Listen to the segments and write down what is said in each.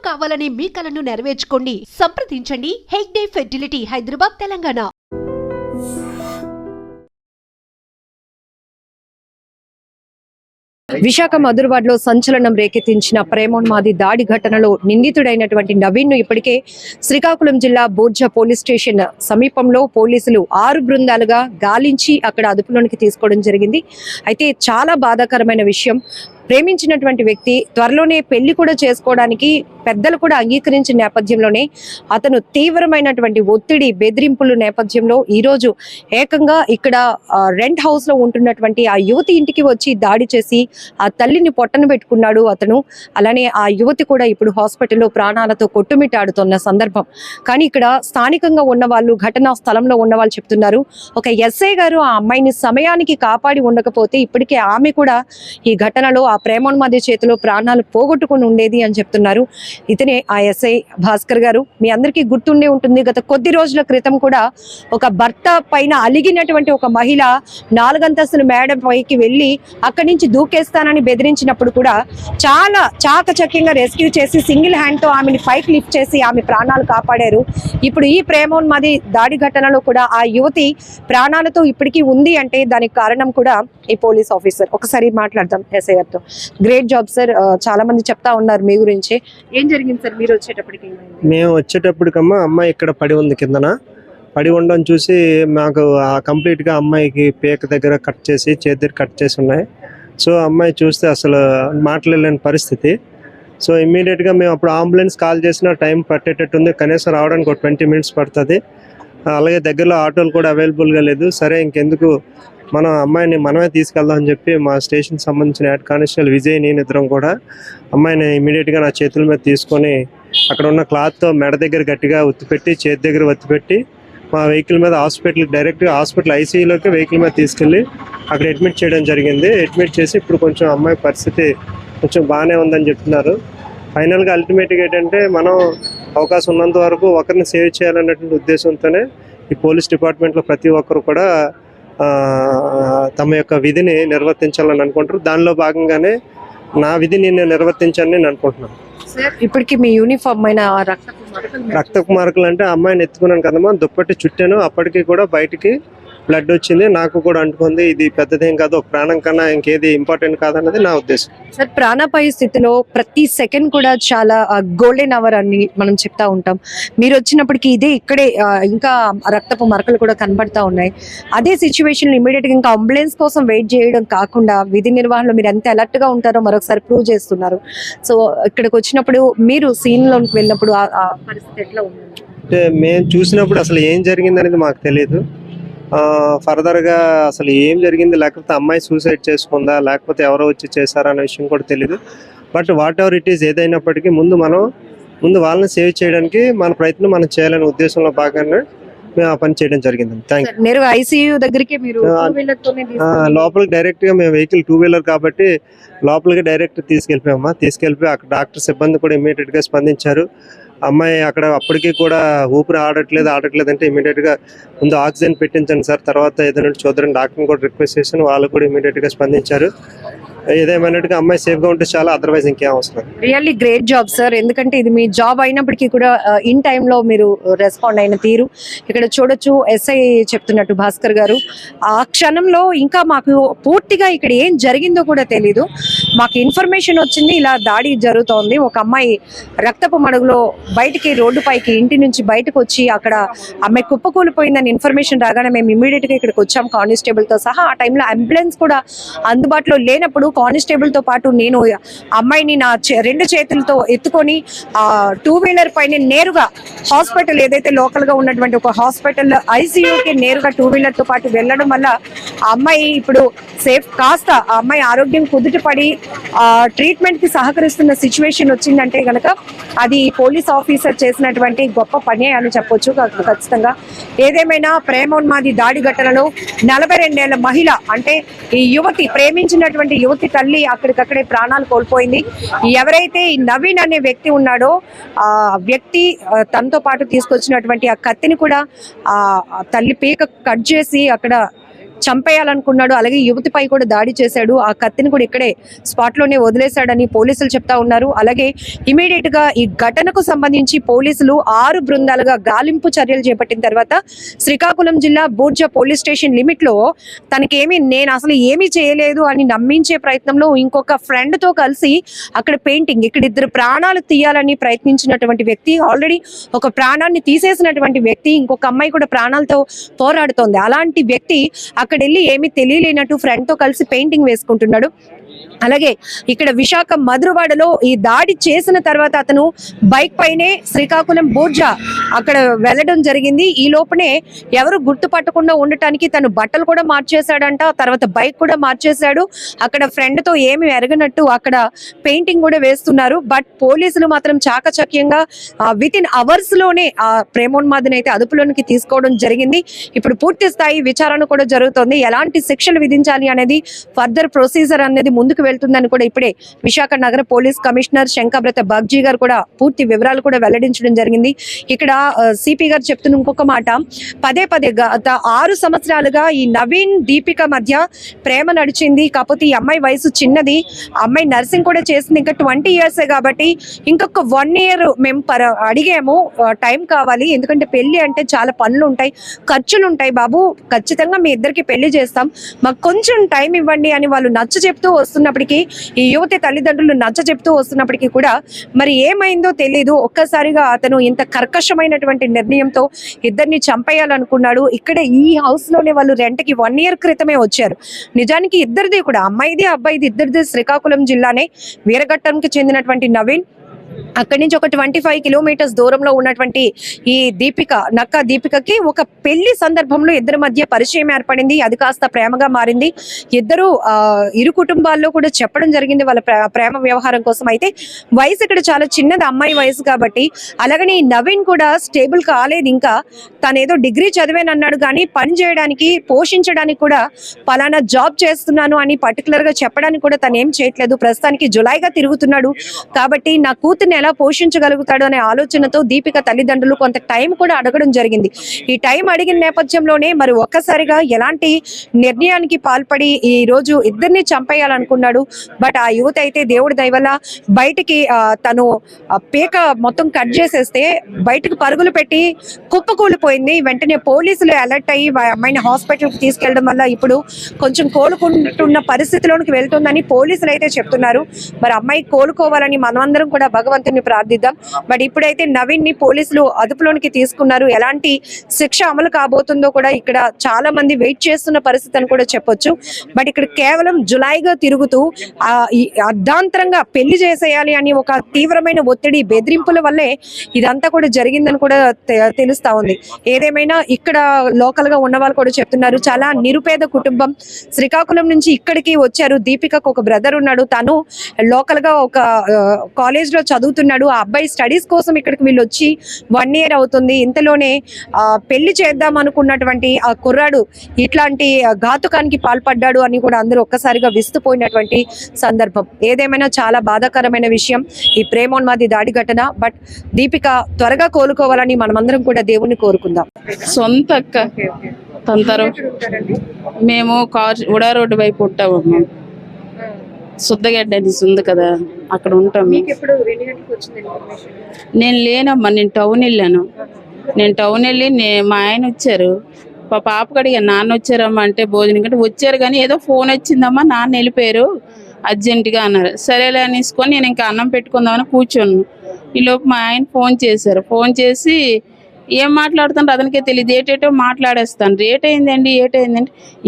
కావాలనే మీ కలను నెరవేర్చుకోండి. సంప్రదించండి హెగ్డే ఫెర్టిలిటీ, హైదరాబాద్, తెలంగాణ. విశాఖ మధురవాడలో సంచలనం రేకెత్తించిన ప్రేమోన్మాది దాడి ఘటనలో నిందితుడైనటువంటి నవీన్ ను ఇప్పటికే శ్రీకాకుళం జిల్లా బోర్జా పోలీస్ స్టేషన్ సమీపంలో పోలీసులు 6 బృందాలుగా గాలించి అక్కడ అదుపులోనికి తీసుకోవడం జరిగింది. అయితే చాలా బాధాకరమైన విషయం, ప్రేమించినటువంటి వ్యక్తి త్వరలోనే పెళ్లి కూడా చేసుకోవడానికి పెద్దలు కూడా అంగీకరించిన నేపథ్యంలోనే అతను తీవ్రమైనటువంటి ఒత్తిడి, బెదిరింపుల నేపథ్యంలో ఈరోజు ఏకంగా ఇక్కడ రెంట్ హౌస్ లో ఉంటున్నటువంటి ఆ యువతి ఇంటికి వచ్చి దాడి చేసి ఆ తల్లిని పొట్టన పెట్టుకున్నాడు అతను. అలానే ఆ యువతి కూడా ఇప్పుడు హాస్పిటల్లో ప్రాణాలతో కొట్టుమిట్టాడుతున్న సందర్భం. కానీ ఇక్కడ స్థానికంగా ఉన్న వాళ్ళు, ఘటనా స్థలంలో ఉన్న వాళ్ళు చెప్తున్నారు, ఒక ఎస్ఐ గారు ఆ అమ్మాయిని సమయానికి కాపాడి ఉండకపోతే ఇప్పటికే ఆమె కూడా ఈ ఘటనలో ఆ ప్రేమోన్మాది చేతిలో ప్రాణాలు పోగొట్టుకుని ఉండేది అని చెప్తున్నారు. ఇతనే ఆ ఎస్ఐ భాస్కర్ గారు. మీ అందరికీ గుర్తుండే ఉంటుంది, గత కొద్ది రోజుల క్రితం కూడా ఒక భర్త పైన అలిగినటువంటి ఒక మహిళ 4 అంతస్తుల మేడ పైకి వెళ్ళి అక్కడి నుంచి దూకేస్తానని బెదిరించినప్పుడు కూడా చాలా చాకచక్యంగా రెస్క్యూ చేసి సింగిల్ హ్యాండ్ తో ఆమెని పైకి లిఫ్ట్ చేసి ఆమె ప్రాణాలు కాపాడారు. ఇప్పుడు ఈ ప్రేమోన్మాది దాడి ఘటనలో కూడా ఆ యువతి ప్రాణాలతో ఇప్పటికీ ఉంది అంటే దానికి కారణం కూడా ఈ పోలీస్ ఆఫీసర్. ఒకసారి మాట్లాడదాం ఎస్ఐ గారితో. Great job sir. చాలా మంది చెప్తా ఉన్నారు మీ గురించి. ఏం జరిగింది సార్ మీరు వచ్చేటప్పటికి? మేము వచ్చేటప్పటికమ్మా అమ్మాయి ఇక్కడ పడి ఉంది, కిందన పడి ఉండడం చూసి మాకు కంప్లీట్గా అమ్మాయికి పేక దగ్గర కట్ చేసి, చేతి దగ్గర కట్ చేసి ఉన్నాయి. సో అమ్మాయి చూస్తే అసలు మాట్లాడలేని పరిస్థితి. సో ఇమ్మీడియట్గా మేము అప్పుడు అంబులెన్స్ కాల్ చేసిన టైం పట్టేటట్టు ఉంది, కనీసం రావడానికి ఒక 20 minutes పడుతుంది. అలాగే దగ్గరలో ఆటోలు కూడా అవైలబుల్గా లేదు. సరే ఇంకెందుకు మనం అమ్మాయిని మనమే తీసుకెళ్దాం అని చెప్పి మా స్టేషన్ సంబంధించిన హెడ్ కానిస్టేబుల్ విజయ్, నేను ఇద్దరం కూడా అమ్మాయిని ఇమీడియట్గా నా చేతుల మీద తీసుకొని అక్కడ ఉన్న క్లాత్తో మెడ దగ్గర గట్టిగా ఒత్తిపెట్టి, చేతి దగ్గర ఒత్తిపెట్టి మా వెహికల్ మీద డైరెక్ట్గా హాస్పిటల్ ఐసీయూలోకి వెహికల్ మీద తీసుకెళ్ళి అక్కడ అడ్మిట్ చేయడం జరిగింది. అడ్మిట్ చేసి ఇప్పుడు కొంచెం అమ్మాయి పరిస్థితి కొంచెం బాగానే ఉందని చెప్తున్నారు. ఫైనల్గా అల్టిమేట్గా ఏంటంటే మనం అవకాశం ఉన్నంత వరకు ఒకరిని సేవ్ చేయాలన్నటువంటి ఉద్దేశంతోనే ఈ పోలీస్ డిపార్ట్మెంట్లో ప్రతి ఒక్కరు కూడా తమ యొక్క విధిని నిర్వర్తించాలని అనుకుంటారు. దానిలో భాగంగానే నా విధిని నేను నిర్వర్తించాలని నేను అనుకుంటున్నాను. ఇప్పటికి మీ యూనిఫామ్ అయిన రక్తపు మార్కులు అంటే అమ్మాయిని ఎత్తుకున్నాను కదమ్మా, దుప్పటి చుట్టాను, అప్పటికి కూడా బయటికి బ్లడ్ వచ్చింది, నాకు కూడా అంటుకుంది. ఇది పెద్దదేం కాదు, ఒక ప్రాణం కన్నా ఇంకేది ఇంపార్టెంట్ కాదన్నది నా ఉద్దేశం. సార్, ప్రాణాపాయ స్థితిలో ప్రతి సెకండ్ కూడా చాలా గోల్డెన్ అవర్ అని మనం చెప్తా ఉంటాం. మీరు వచ్చినప్పటికీ ఇక్కడే ఇంకా రక్తపు మరకలు కూడా కనబడతా ఉన్నాయి. అదే సిచ్యువేషన్ ఇమీడియట్ గా ఇంకా అంబులెన్స్ కోసం వెయిట్ చేయడం కాకుండా విధి నిర్వహణలో మీరు ఎంత అలర్ట్ గా ఉంటారో మరొకసారి ప్రూవ్ చేస్తున్నారు. సో ఇక్కడికి వచ్చినప్పుడు మీరు సీన్ లోకి వెళ్ళినప్పుడు ఆ పరిస్థితి ఎట్లా ఉంది? అంటే మేము చూసినప్పుడు అసలు ఏం జరిగింది అనేది మాకు తెలియదు. ఫర్దర్గా అసలు ఏం జరిగింది, లేకపోతే అమ్మాయి సూసైడ్ చేసుకుందా, లేకపోతే ఎవరో వచ్చి చేశారా అనే విషయం కూడా తెలియదు. But what ever it is, ఏదైనప్పటికీ ముందు వాళ్ళని సేవ్ చేయడానికి మన ప్రయత్నం మనం చేయాలనే ఉద్దేశంలో భాగంగా మేము ఆ పని చేయడం జరిగింది. Thank you. నేరుగా ఐసీయూ దగ్గరికి మీరు లోపలికి డైరెక్ట్గా మేము వెహికల్ 2-wheeler కాబట్టి లోపలికి డైరెక్ట్ తీసుకెళ్ళిపోయి అక్కడ డాక్టర్ సిబ్బంది కూడా ఇమీడియట్గా స్పందించారు. అమ్మాయి అక్కడ అప్పటికీ కూడా ఊపిరి ఆడట్లేదు అంటే ఇమీడియట్గా ముందు ఆక్సిజన్ పెట్టించండి సార్, తర్వాత ఏదైనా చూద్దాం డాక్టర్ని కూడా రిక్వెస్ట్ చేశాను. వాళ్ళు కూడా ఇమీడియట్గా స్పందించారు. ఏదేమైనట్టుగా అమ్మాయి సేఫ్గా ఉంటే చాలా, అదర్వైజ్ ఇంకేం అవసరం. Really great job sir. ఎందుకంటే ఇది మీ జాబ్ అయినప్పటికీ కూడా ఇన్ టైంలో మీరు రెస్పాండ్ అయిన తీరు ఇక్కడ చూడొచ్చు. ఎస్ఐ చెప్తున్నట్టు భాస్కర్ గారు, ఆ క్షణంలో ఇంకా మాకు పూర్తిగా ఇక్కడ ఏం జరిగిందో కూడా తెలీదు. మాకు ఇన్ఫర్మేషన్ వచ్చింది ఇలా దాడి జరుగుతోంది, ఒక అమ్మాయి రక్తపు మడుగులో బయటికి రోడ్డు పైకి ఇంటి నుంచి బయటకు వచ్చి అక్కడ అమ్మాయి కుప్పకూలిపోయిందని ఇన్ఫర్మేషన్ రాగానే మేము ఇమీడియట్ గా ఇక్కడికి వచ్చాం కానిస్టేబుల్ తో సహా. ఆ టైంలో అంబులెన్స్ కూడా అందుబాటులో లేనప్పుడు కానిస్టేబుల్ తో పాటు నేను అమ్మాయిని నా 2 చేతులతో ఎత్తుకొని 2-wheeler పైన నేరుగా హాస్పిటల్, ఏదైతే లోకల్ గా ఉన్నటువంటి ఒక హాస్పిటల్ ఐసీయూకి నేరుగా 2-wheeler తో పాటు వెళ్ళడం వల్ల ఆ అమ్మాయి ఇప్పుడు సేఫ్, కాస్త ఆ అమ్మాయి ఆరోగ్యం కుదుటపడి ట్రీట్మెంట్ కి సహకరిస్తున్న సిచ్యువేషన్ వచ్చిందంటే గనక అది పోలీస్ ఆఫీసర్ చేసినటువంటి గొప్ప పని అని చెప్పొచ్చు ఖచ్చితంగా. ఏదేమైనా ప్రేమోన్మాది దాడి ఘటనలో 42 ఏళ్ల మహిళ, అంటే ఈ యువతి, ప్రేమించినటువంటి యువతి తల్లి అక్కడికక్కడే ప్రాణాలు కోల్పోయింది. ఎవరైతే ఈ నవీన్ అనే వ్యక్తి ఉన్నాడో ఆ వ్యక్తి తనతో పాటు తీసుకొచ్చినటువంటి ఆ కత్తిని కూడా ఆ తల్లి పీక కట్ చేసి అక్కడ చంపేయాలనుకున్నాడు. అలాగే యువతిపై కూడా దాడి చేశాడు. ఆ కత్తిని కూడా ఇక్కడే స్పాట్ లోనే వదిలేశాడని పోలీసులు చెప్తా ఉన్నారు. అలాగే ఇమీడియట్ గా ఈ ఘటనకు సంబంధించి పోలీసులు 6 బృందాలుగా గాలింపు చర్యలు చేపట్టిన తర్వాత శ్రీకాకుళం జిల్లా బూర్జా పోలీస్ స్టేషన్ లిమిట్ లో నేను అసలు ఏమీ చేయలేదు అని నమ్మించే ప్రయత్నంలో ఇంకొక ఫ్రెండ్ తో కలిసి అక్కడ పెయింటింగ్, ఇక్కడ 2 ప్రాణాలు తీయాలని ప్రయత్నించినటువంటి వ్యక్తి, ఆల్రెడీ ఒక ప్రాణాన్ని తీసేసినటువంటి వ్యక్తి, ఇంకొక అమ్మాయి కూడా ప్రాణాలతో పోరాడుతోంది. అలాంటి వ్యక్తి అక్కడ వెళ్ళి ఏమీ తెలియలేనట్టు ఫ్రెండ్ తో కలిసి పెయింటింగ్ వేసుకుంటున్నాడు. అలాగే ఇక్కడ విశాఖ మధురవాడలో ఈ దాడి చేసిన తర్వాత అతను బైక్ పైనే శ్రీకాకుళం బూర్జా అక్కడ వెళ్ళడం జరిగింది. ఈ లోపనే ఎవరు గుర్తుపట్టకుండా ఉండటానికి తను బట్టలు కూడా మార్చేశాడంట, తర్వాత బైక్ కూడా మార్చేశాడు. అక్కడ ఫ్రెండ్ తో ఏమి ఎరగనట్టు అక్కడ పెయింటింగ్ కూడా వేస్తున్నారు. బట్ పోలీసులు మాత్రం చాకచక్యంగా విత్ ఇన్ అవర్స్ లోనే ఆ ప్రేమోన్మాదిని అయితే అదుపులోనికి తీసుకోవడం జరిగింది. ఇప్పుడు పూర్తి స్థాయి విచారణ కూడా జరుగుతోంది. ఎలాంటి శిక్షలు విధించాలి అనేది ఫర్దర్ ప్రొసీజర్ అనేది ముందుకు వెళ్తుందని కూడా ఇప్పుడే విశాఖ నగర పోలీస్ కమిషనర్ శంకబ్రత బాగ్జీ గారు కూడా పూర్తి వివరాలు కూడా వెల్లడించడం జరిగింది. ఇక్కడ సిపి గారు చెప్తున్న ఇంకొక మాట, పదే గత 6 సంవత్సరాలుగా ఈ నవీన్ దీపిక మధ్య ప్రేమ నడిచింది. కాకపోతే ఈ అమ్మాయి వయసు చిన్నది, అమ్మాయి నర్సింగ్ కూడా చేసింది, ఇంకా 20 years కాబట్టి ఇంకొక 1 year మేము అడిగాము, టైం కావాలి, ఎందుకంటే పెళ్లి అంటే చాలా పనులు ఉంటాయి, ఖర్చులు ఉంటాయి బాబు, ఖచ్చితంగా మీ ఇద్దరికి పెళ్లి చేస్తాం, మాకు కొంచెం టైం ఇవ్వండి అని వాళ్ళు నచ్చ చెప్తూ వస్తున్నప్పటికీ, ఈ యువతి తల్లిదండ్రులు నచ్చ చెప్తూ వస్తున్నప్పటికీ కూడా మరి ఏమైందో తెలియదు. ఒక్కసారిగా అతను ఇంత కర్కశమైనటువంటి నిర్ణయంతో ఇద్దరిని చంపేయాలనుకున్నాడు. ఇక్కడ ఈ హౌస్ లోనే వాళ్ళు రెంట్ కి 1 year క్రితమే వచ్చారు. నిజానికి ఇద్దరిది కూడా, అమ్మాయిది అబ్బాయిది ఇద్దరిది శ్రీకాకుళం జిల్లానే, వీరఘట్టంకి చెందినటువంటి నవీన్, అక్కడి నుంచి ఒక 25 kilometers దూరంలో ఉన్నటువంటి ఈ నక్క దీపికకి ఒక పెళ్లి సందర్భంలో ఇద్దరి మధ్య పరిచయం ఏర్పడింది. అది కాస్త ప్రేమగా మారింది. ఇద్దరు ఇరు కుటుంబాల్లో కూడా చెప్పడం జరిగింది వాళ్ళ ప్రేమ వ్యవహారం కోసం. అయితే వయసు ఇక్కడ చాలా చిన్నది, అమ్మాయి వయసు కాబట్టి. అలాగని నవీన్ కూడా స్టేబుల్ కాలేదు, ఇంకా తనేదో డిగ్రీ చదివానన్నాడు కానీ పని చేయడానికి పోషించడానికి కూడా పలానా జాబ్ చేస్తున్నాను అని పర్టికులర్ గా చెప్పడానికి కూడా తను ఏం చేయట్లేదు. ప్రస్తుతానికి జులైగా తిరుగుతున్నాడు కాబట్టి నా కూతుర్ని ఎలా పోషించగలుగుతాడు అనే ఆలోచనతో దీపిక తల్లిదండ్రులు కొంత టైం కూడా అడగడం జరిగింది. ఈ టైం అడిగిన నేపథ్యంలోనే మరి ఒక్కసారిగా ఎలాంటి నిర్ణయానికి పాల్పడి ఈ రోజు ఇద్దరిని చంపేయాలనుకున్నాడు. బట్ ఆ యువత అయితే దేవుడి దయ వల్ల బయటికి తను పీక మొత్తం కట్ చేసేస్తే బయటకు పరుగులు పెట్టి కుప్పకూలిపోయింది. వెంటనే పోలీసులు అలర్ట్ అయ్యి అమ్మాయిని హాస్పిటల్కి తీసుకెళ్లడం వల్ల ఇప్పుడు కొంచెం కోలుకుంటున్న పరిస్థితిలోనికి వెళ్తుందని పోలీసులు అయితే చెప్తున్నారు. మరి అమ్మాయి కోలుకోవాలని మనమందరం కూడా భగవంతుని ప్రార్థిద్దాం. బట్ ఇప్పుడైతే నవీన్ ని పోలీసులు అదుపులోనికి తీసుకున్నారు. ఎలాంటి శిక్ష అమలు కాబోతుందో కూడా ఇక్కడ చాలా మంది వెయిట్ చేస్తున్న పరిస్థితి అని కూడా చెప్పొచ్చు. బట్ ఇక్కడ కేవలం జులైగా తిరుగుతూ అర్ధాంతరంగా పెళ్లి చేసేయాలి అని ఒక తీవ్రమైన ఒత్తిడి, బెదిరింపుల వల్లే ఇదంతా కూడా జరిగిందని కూడా తెలుస్తా ఉంది. ఏదేమైనా ఇక్కడ లోకల్ గా ఉన్న వాళ్ళు కూడా చెప్తున్నారు, చాలా నిరుపేద కుటుంబం, శ్రీకాకుళం నుంచి ఇక్కడికి వచ్చారు. దీపికకు ఒక బ్రదర్ ఉన్నాడు, తను లోకల్ గా ఒక కాలేజ్ లో చదువుతున్నాడు. ఆ అబ్బాయి స్టడీస్ కోసం ఇక్కడికి వీళ్ళు వచ్చి 1 year అవుతుంది. ఇంతలోనే పెళ్లి చేద్దాం అనుకున్నటువంటి ఆ కుర్రాడు ఇట్లాంటి ఘాతుకానికి పాల్పడ్డాడు అని కూడా అందరూ ఒక్కసారిగా విస్తుపోయినటువంటి సందర్భం. ఏదేమైనా చాలా బాధాకరమైన విషయం ఈ ప్రేమోన్మాది దాడి ఘటన. బట్ దీపిక త్వరగా కోలుకోవాలని మనమందరం కూడా దేవుణ్ణి కోరుకుందాం. సొంత అక్క తన తర్వాత మేము ఉడా రోడ్డు వైపు ఉంటాము. మేము శుద్ధగడ్డ అనేసి ఉంది కదా, అక్కడ ఉంటాం. నేను లేనమ్మా, నేను టౌన్ వెళ్ళాను. మా ఆయన వచ్చారు, మా పాపకు అడిగా నాన్న వచ్చారమ్మా అంటే భోజనం కంటే వచ్చారు కానీ ఏదో ఫోన్ వచ్చిందమ్మా, నాన్న వెళ్ళిపోయారు అర్జెంటుగా అన్నారు. సరేలే అనేసుకొని నేను ఇంకా అన్నం పెట్టుకుందామని కూర్చోను. ఈలోపు మా ఆయన ఫోన్ చేశారు. ఫోన్ చేసి ఏం మాట్లాడుతుంటే అతనికే తెలియదు, ఏటేటో మాట్లాడేస్తాను. ఏటైందండి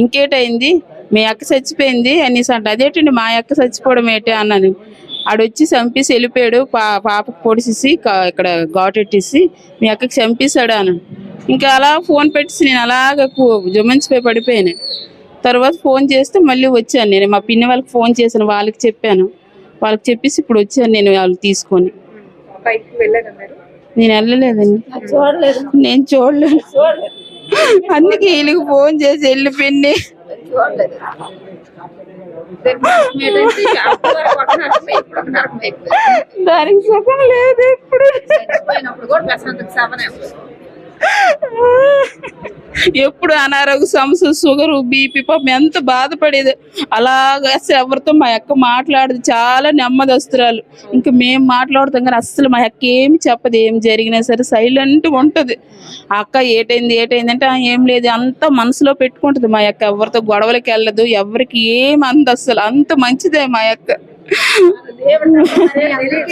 ఇంకేటైంది, మీ అక్క చచ్చిపోయింది అనేసి అంట. అదేంటండి మా అక్క చచ్చిపోవడం ఏంటి అన్నాను. ఆడొచ్చి చంపేసి వెళ్ళిపోయాడు, పాపకు పొడిసేసి ఇక్కడ ఘాటెట్టేసి మీ అక్కకి చంపేశాడు అన్నాను. ఇంకా అలా ఫోన్ పెట్టేసి నేను అలాగ జుమంచిపోయి పడిపోయాను. తర్వాత ఫోన్ చేస్తే మళ్ళీ వచ్చాను. నేను మా పిన్ని వాళ్ళకి ఫోన్ చేశాను, వాళ్ళకి చెప్పాను. వాళ్ళకి చెప్పేసి ఇప్పుడు వచ్చాను నేను వాళ్ళు తీసుకొని. నేను వెళ్ళలేదండి, నేను చూడలేదు. అందుకే వీళ్ళకి ఫోన్ చేసి వెళ్ళిపోయింది. దానికి సుఖం లేదు. ఇప్పుడు ఎప్పుడు అనారోగ్య సమస్య, షుగర్, బీపీ, పాపం ఎంత బాధపడేది. అలాగా ఎవరితో మా అక్క మాట్లాడదు, చాలా నెమ్మదస్తురాలు. ఇంకా మేము మాట్లాడుతాం కానీ అస్సలు మా అక్క ఏమి చెప్పదు. ఏం జరిగినా సరే సైలెంట్గా ఉంటుంది. అక్క ఏటైంది అంటే ఏం లేదు, అంతా మనసులో పెట్టుకుంటుంది మా అక్క. ఎవరితో గొడవలకి వెళ్ళదు, ఎవరికి ఏం అంద, అస్సలు అంత మంచిదే మా అక్క.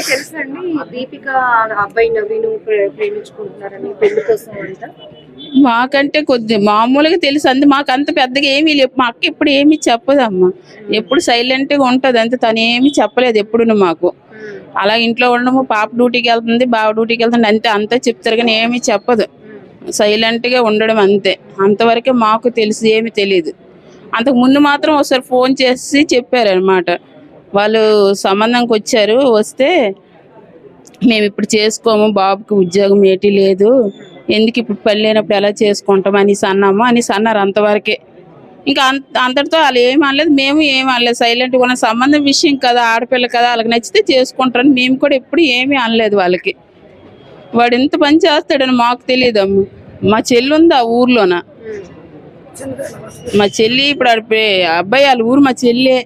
తెలుసండి దీపిక అబ్బాయి నవీను ప్రేమించుకుంటున్నారని పెళ్లి కోసం అంతా. మాకంటే కొద్ది మామూలుగా తెలుసు అంది, మాకు అంత పెద్దగా ఏమీ లేవు. మా అక్క ఎప్పుడు ఏమీ చెప్పదమ్మా, ఎప్పుడు సైలెంట్ గా ఉంటది అంతే. తను ఏమీ చెప్పలేదు ఎప్పుడు మాకు. అలా ఇంట్లో ఉండము, పాప డ్యూటీకి వెళ్తుంది, బావ డ్యూటీకి వెళ్తుంది అంతే. అంతా చెప్తారు కానీ ఏమీ చెప్పదు, సైలెంట్ గా ఉండడం అంతే. అంతవరకే మాకు తెలుసు, ఏమి తెలియదు. అంతకు ముందు మాత్రం ఒకసారి ఫోన్ చేసి చెప్పారు అనమాట. వాళ్ళు సంబంధంకి వచ్చారు, వస్తే మేము ఇప్పుడు చేసుకోము, బాబుకి ఉద్యోగం ఏటీ లేదు, ఎందుకు ఇప్పుడు పని లేనప్పుడు ఎలా చేసుకుంటాం అనేసి అన్నారు. అంతవరకే. ఇంకా అంతటితో వాళ్ళు ఏమి అనలేదు, మేము ఏమి అనలేదు. సైలెంట్గా ఉన్న సంబంధం విషయం కదా, ఆడపిల్ల కదా, వాళ్ళకి నచ్చితే చేసుకుంటారని మేము కూడా ఎప్పుడు ఏమీ అనలేదు వాళ్ళకి. వాడు ఎంత పని చేస్తాడని మాకు తెలియదు అమ్మ. మా చెల్లి ఉంది ఆ ఊర్లోన, మా చెల్లి ఇప్పుడు అబ్బాయి వాళ్ళ ఊరు మా చెల్లి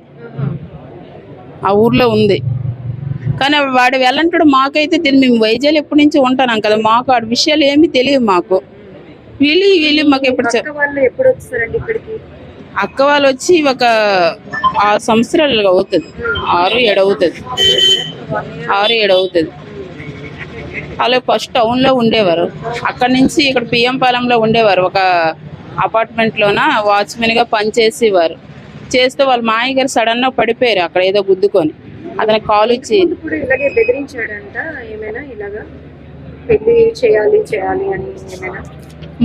ఆ ఊర్లో ఉంది. కానీ వాడు వెళ్ళంటాడు, మాకైతే తెలియదు. మేము వైజాగ్ ఎప్పటి నుంచి ఉంటున్నాం కదా, మాకు వాడి విషయాలు ఏమీ తెలియదు మాకు. వీళ్ళు మాకు ఎప్పుడు అక్క వాళ్ళు వచ్చి ఒక 6 సంవత్సరాలు అవుతుంది, 6-7 అవుతుంది. అలా ఫస్ట్ టౌన్లో ఉండేవారు, అక్కడి నుంచి ఇక్కడ పిఎం పాలెంలో ఉండేవారు. ఒక అపార్ట్మెంట్లోన వాచ్మెన్గా పనిచేసేవారు. చేస్తే వాళ్ళ మాయ గారు సడన్ గా పడిపోయారు అక్కడ ఏదో గుద్దుకొని. అతనికి కాల్ ఇచ్చి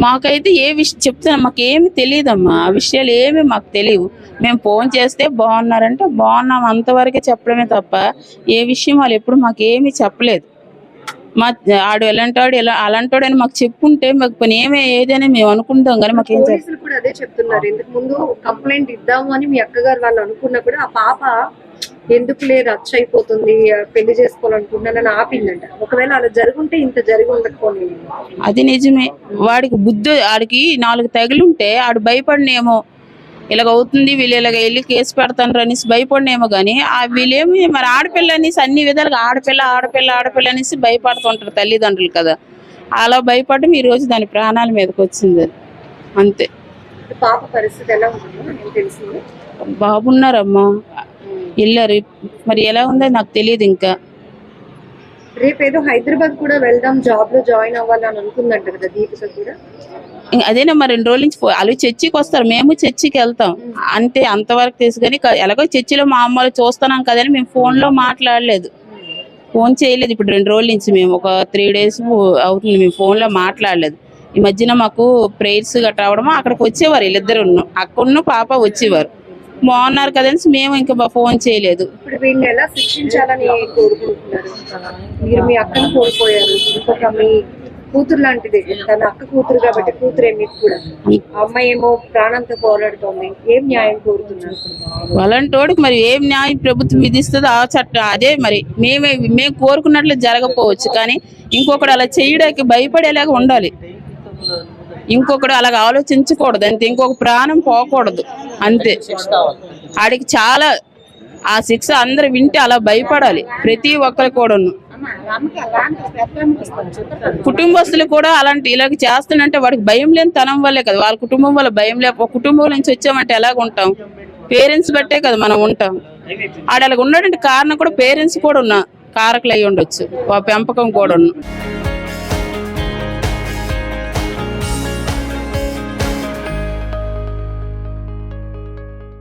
మాకైతే ఏ విషయం చెప్తున్నా మాకు ఏమి తెలియదమ్మా, ఆ విషయాలు ఏమి మాకు తెలియవు. మేము ఫోన్ చేస్తే బాగున్నారంటే బాగున్నాం అంతవరకే చెప్పడమే తప్ప ఏ విషయం వాళ్ళు ఎప్పుడు మాకు ఏమీ చెప్పలేదు. మా ఆడు ఎలాంటాడు అలాంటాడని మాకు చెప్పుంటే మాకు పని ఏదైనా మేము అనుకుంటాం కానీ మాకేం పోలీసులు కూడా అదే చెప్తున్నారు. ఇంతకు ముందు కంప్లైంట్ ఇద్దాము అని మీ అక్కగారు వాళ్ళు అనుకున్నా కూడా ఆ పాప ఎందుకులే రచ్చ అయిపోతుంది, పెళ్లి చేసుకోవాలనుకుంటున్నానని ఆపిందంట. ఒకవేళ అలా జరుగుంటే ఇంత జరిగి ఉండకపోయి. అది నిజమే. వాడికి ఆడికి 4 తగిలుంటే ఆడు భయపడినేమో, ఇలాగ అవుతుంది వీళ్ళు ఇలాగ వెళ్ళి కేసు పెడతాను అనేసి భయపడినేమో. కానీ వీళ్ళేమి మరి ఆడపిల్ల అనేసి అన్ని విధాలుగా ఆడపిల్ల అనేసి భయపడుతుంటారు తల్లిదండ్రులు కదా. అలా భయపడడం ఈ రోజు దాని ప్రాణాల మీదకి వచ్చింది అంతే. పాప పరిస్థితి ఎలా ఉంటుందో తెలిసింది. బాబున్నారమ్మా, వెళ్ళారు. మరి ఎలా ఉందో నాకు తెలియదు. ఇంకా రేపేదో హైదరాబాద్ కూడా వెళ్దాం, జాబ్ లో జాయిన్ అవ్వాలని అనుకుందంట కదా దీపిక కూడా. అదేనా మరి 2 రోజుల నుంచి వాళ్ళు చర్చికి వస్తారు, మేము చర్చికి వెళ్తాం అంతే. అంతవరకు తెలుసు కానీ ఎలాగో చర్చిలో మా అమ్మలు చూస్తున్నాం కదని మేము ఫోన్ లో మాట్లాడలేదు, ఫోన్ చేయలేదు. ఇప్పుడు 2 రోజుల నుంచి మేము ఒక 3 days అవుతుంది మేము ఫోన్ లో మాట్లాడలేదు. ఈ మధ్యన మాకు ప్రేయర్స్ గట్రా రావడము అక్కడికి వచ్చేవారు, వీళ్ళిద్దరు అక్కడున్న పాప వచ్చేవారు. బాగున్నారు కదని మేము ఇంకా ఫోన్ చేయలేదు. ఇప్పుడు వీళ్ళని ఎలా శిక్షించాలని కోరుకుంటున్నారు? మీరు మీ అక్కను కోల్పోయారు, ఇంకొక మీ కూతురు లాంటిది, తన అక్క కూతురు కాబట్టి కూతురే మీకు కూడా. అమ్మాయి ఏమో ప్రాణంతో పోరాడుతోంది, ఏం న్యాయం కోరుతున్నారు? అలాంటోడికి మరి ఏం న్యాయం ప్రభుత్వం విధిస్తుందో ఆ చట్టం అదే. మరి మేము కోరుకున్నట్లు జరగకపోవచ్చు కానీ ఇంకొకడు అలా చేయడానికి భయపడేలాగా ఉండాలి. ఇంకొకడు అలాగ ఆలోచించకూడదు అంతే, ఇంకొక ప్రాణం పోకూడదు అంతే. ఆడికి చాలా ఆ శిక్ష అందరు వింటే అలా భయపడాలి ప్రతి ఒక్కరు కూడా. కుటుంబస్తులు కూడా అలాంటి ఇలాగ చేస్తానంటే వాడికి భయం లేని తనం వల్లే కదా, వాళ్ళ కుటుంబం వల్ల భయం లేక ఒక కుటుంబం నుంచి వచ్చామంటే ఎలాగ ఉంటాం? పేరెంట్స్ బట్టే కదా మనం ఉంటాం. ఆడ అలాగ ఉన్నటువంటి కారణం కూడా పేరెంట్స్ కూడా కారకులు అయి ఉండొచ్చు, ఆ పెంపకం కూడా